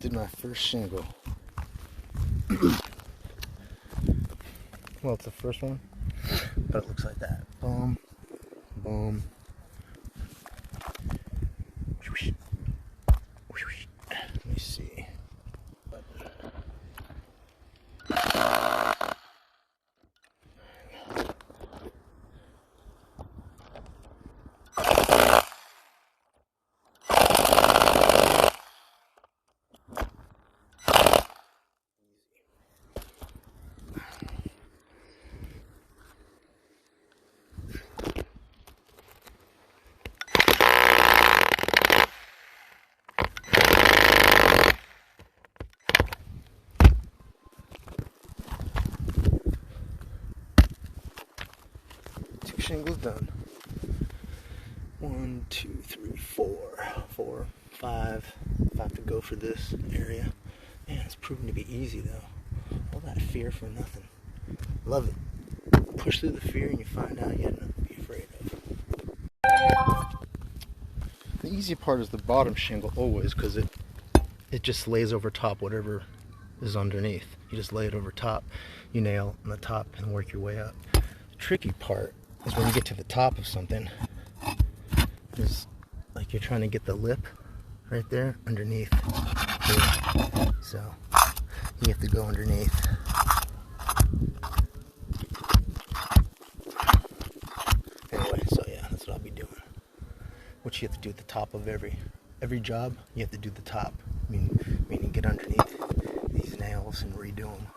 Did my first shingle. Well, it's the first one, but it looks like that. Boom, boom. Let me see. Shingles done. 1, 2, 3, 4, 5. 5 to go for this area. Man, it's proven to be easy though. All that fear for nothing. Love it. Push through the fear and you find out you had nothing to be afraid of. The easy part is the bottom shingle always, because it just lays over top whatever is underneath. You just lay it over top, you nail on the top and work your way up. The tricky part is when you get to the top of something, is like you're trying to get the lip right there underneath here. So you have to go underneath. Anyway, so yeah, that's what I'll be doing. What you have to do at the top of every job, you have to do the top, meaning get underneath these nails and redo them.